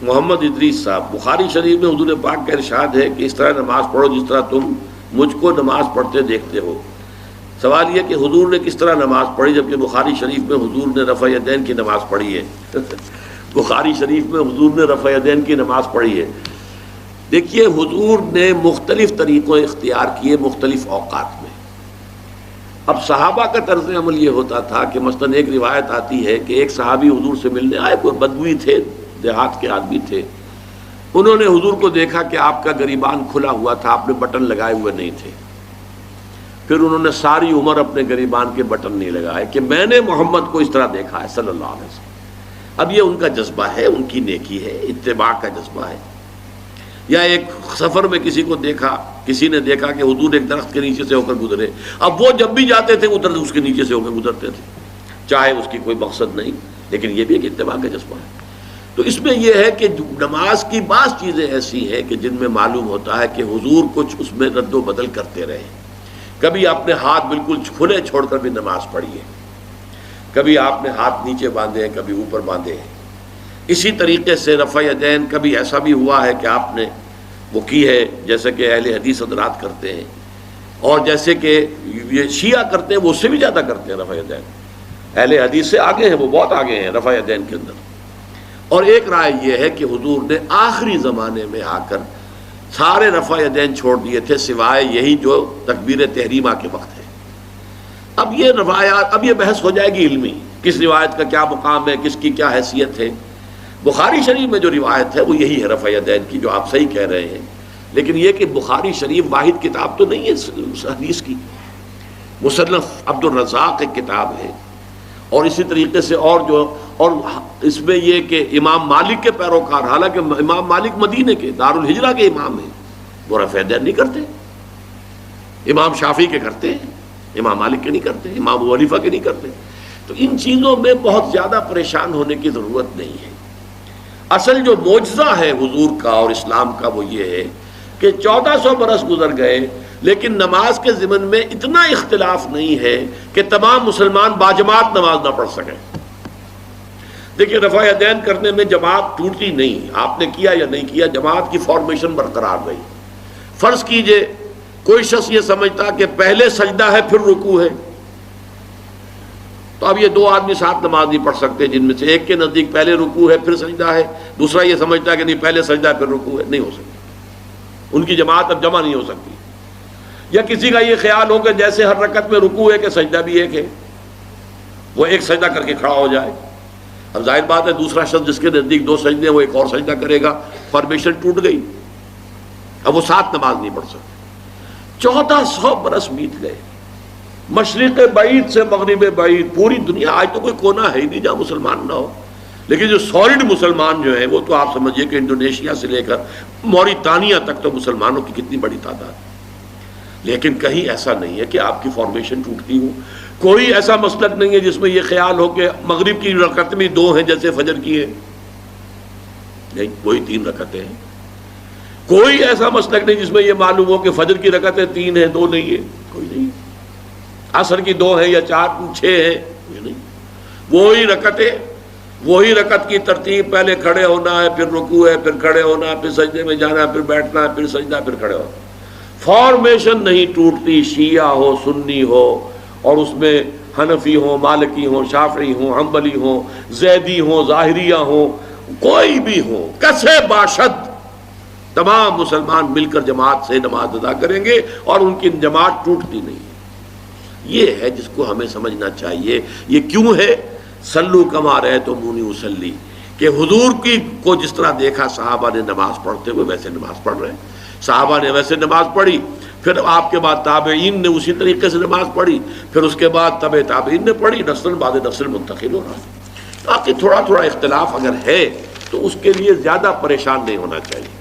محمد ادریس صاحب، بخاری شریف میں حضور پاک کا ارشاد ہے کہ اس طرح نماز پڑھو جس طرح تم مجھ کو نماز پڑھتے دیکھتے ہو۔ سوال یہ کہ حضور نے کس طرح نماز پڑھی جبکہ بخاری شریف میں حضور نے رفع یدین کی نماز پڑھی ہے؟ بخاری شریف میں حضور نے رفع یدین کی نماز پڑھی ہے۔ دیکھیے حضور نے مختلف طریقوں اختیار کیے مختلف اوقات میں۔ اب صحابہ کا طرز عمل یہ ہوتا تھا کہ مثلاً ایک روایت آتی ہے کہ ایک صحابی حضور سے ملنے آئے، کوئی بدوی تھے، دیہات کے آدمی تھے، انہوں نے حضور کو دیکھا کہ آپ کا گریبان کھلا ہوا تھا، آپ نے بٹن لگائے ہوئے نہیں تھے۔ پھر انہوں نے ساری عمر اپنے گریبان کے بٹن نہیں لگائے کہ میں نے محمد کو اس طرح دیکھا ہے صلی اللہ علیہ وسلم۔ اب یہ ان کا جذبہ ہے، ان کی نیکی ہے، اتباع کا جذبہ ہے۔ یا ایک سفر میں کسی کو دیکھا، کسی نے دیکھا کہ حضور ایک درخت کے نیچے سے ہو کر گزرے، اب وہ جب بھی جاتے تھے ادھر اس کے نیچے سے ہو کر گزرتے تھے، چاہے اس کی کوئی مقصد نہیں، لیکن یہ بھی ایک اتباع کا جذبہ ہے۔ تو اس میں یہ ہے کہ نماز کی بعض چیزیں ایسی ہیں کہ جن میں معلوم ہوتا ہے کہ حضور کچھ اس میں رد و بدل کرتے رہے۔ کبھی آپ نے ہاتھ بالکل کھلے چھوڑ کر بھی نماز پڑھی ہے، کبھی آپ نے ہاتھ نیچے باندھے ہیں، کبھی اوپر باندھے ہیں۔ اسی طریقے سے رفع یدین کبھی ایسا بھی ہوا ہے کہ آپ نے وہ کی ہے جیسے کہ اہل حدیث حضرات کرتے ہیں، اور جیسے کہ یہ شیعہ کرتے ہیں وہ اس سے بھی زیادہ کرتے ہیں رفع یدین۔ اہل حدیث سے آگے ہیں، وہ بہت آگے ہیں رفع یدین کے اندر۔ اور ایک رائے یہ ہے کہ حضور نے آخری زمانے میں آ کر سارے رفع یدین چھوڑ دیے تھے سوائے یہی جو تکبیر تحریمہ کے وقت ہے۔ اب یہ روایات، اب یہ بحث ہو جائے گی علمی، کس روایت کا کیا مقام ہے، کس کی کیا حیثیت ہے۔ بخاری شریف میں جو روایت ہے وہ یہی ہے رفع یدین کی، جو آپ صحیح کہہ رہے ہیں، لیکن یہ کہ بخاری شریف واحد کتاب تو نہیں ہے حدیث کی، مصنف عبد الرزاق ایک کتاب ہے، اور اسی طریقے سے اور اس میں یہ کہ امام مالک کے پیروکار، حالانکہ امام مالک مدینے کے دارالہجرہ کے امام ہیں، وہ رفع یدین نہیں کرتے۔ امام شافعی کے کرتے ہیں، امام مالک کے نہیں کرتے، امام ابو حنیفہ کے نہیں کرتے۔ تو ان چیزوں میں بہت زیادہ پریشان ہونے کی ضرورت نہیں ہے۔ اصل جو معجزہ ہے حضور کا اور اسلام کا وہ یہ ہے کہ 1400 برس گزر گئے لیکن نماز کے ضمن میں اتنا اختلاف نہیں ہے کہ تمام مسلمان باجماعت نماز نہ پڑھ سکیں۔ دیکھیے رفع یدین کرنے میں جماعت ٹوٹی نہیں، آپ نے کیا یا نہیں کیا، جماعت کی فارمیشن برقرار رہی۔ فرض کیجئے کوئی شخص یہ سمجھتا کہ پہلے سجدہ ہے پھر رکوع ہے، تو اب یہ دو آدمی ساتھ نماز نہیں پڑھ سکتے، جن میں سے ایک کے نزدیک پہلے رکوع ہے پھر سجدہ ہے، دوسرا یہ سمجھتا ہے کہ نہیں پہلے سجدہ ہے پھر رکوع ہے، نہیں ہو سکتی، ان کی جماعت اب جمع نہیں ہو سکتی۔ یا کسی کا یہ خیال ہو کہ جیسے ہر رکعت میں رکوع ہے کہ سجدہ بھی ایک ہے، وہ ایک سجدہ کر کے کھڑا ہو جائے۔ اب ظاہر بات ہے دوسرا شخص جس کے نزدیک دو سجدے ہیں وہ ایک اور سجدہ کرے گا، فارمیشن ٹوٹ گئی، اب وہ ساتھ نماز نہیں پڑھ سکتے۔ 1400 برس بیت گئے، مشرق بعید سے مغرب بعید، پوری دنیا، آج تو کوئی کونا ہے ہی نہیں جہاں مسلمان نہ ہو، لیکن جو سالڈ مسلمان جو ہیں وہ تو آپ سمجھیے کہ انڈونیشیا سے لے کر موریتانیہ تک تو مسلمانوں کی کتنی بڑی تعداد۔ لیکن کہیں ایسا نہیں ہے کہ آپ کی فارمیشن ٹوٹتی ہو، کوئی ایسا مسلک نہیں ہے جس میں یہ خیال ہو کہ مغرب کی رکعت میں 2 ہیں جیسے فجر کی ہے، نہیں، وہی 3 رکعتیں ہیں۔ کوئی ایسا مسلک نہیں جس میں یہ معلوم ہو کہ فجر کی رکعتیں 3 ہیں 2 نہیں ہے، کوئی نہیں۔ عصر کی 2 ہیں یا 4 6 ہیں، کوئی نہیں۔ وہی رکعت کی ترتیب، پہلے کھڑے ہونا ہے، پھر رکوع ہے، پھر کھڑے ہونا ہے، پھر سجدے میں جانا ہے، پھر بیٹھنا ہے، پھر سجدہ، پھر کھڑے ہونا۔ فارمیشن نہیں ٹوٹتی، شیعہ ہو، سنی ہو، اور اس میں حنفی ہوں، مالکی ہوں، شافعی ہوں، حنبلی ہوں، زیدی ہوں، ظاہریہ ہوں، کوئی بھی ہو، کسے باشد، تمام مسلمان مل کر جماعت سے نماز ادا کریں گے اور ان کی جماعت ٹوٹتی نہیں۔ یہ ہے جس کو ہمیں سمجھنا چاہیے۔ یہ کیوں ہے؟ صلو کما رأیتمونی اصلی، کہ حضور کو جس طرح دیکھا صحابہ نے نماز پڑھتے ہوئے ویسے نماز پڑھ رہے ہیں، صحابہ نے ویسے نماز پڑھی، پھر آپ کے بعد تابعین نے اسی طریقے سے نماز پڑھی، پھر اس کے بعد تبع تابعین نے پڑھی، نسل بعد نسل منتقل ہو رہا ہے۔ باقی تھوڑا تھوڑا اختلاف اگر ہے تو اس کے لیے زیادہ پریشان نہیں ہونا چاہیے۔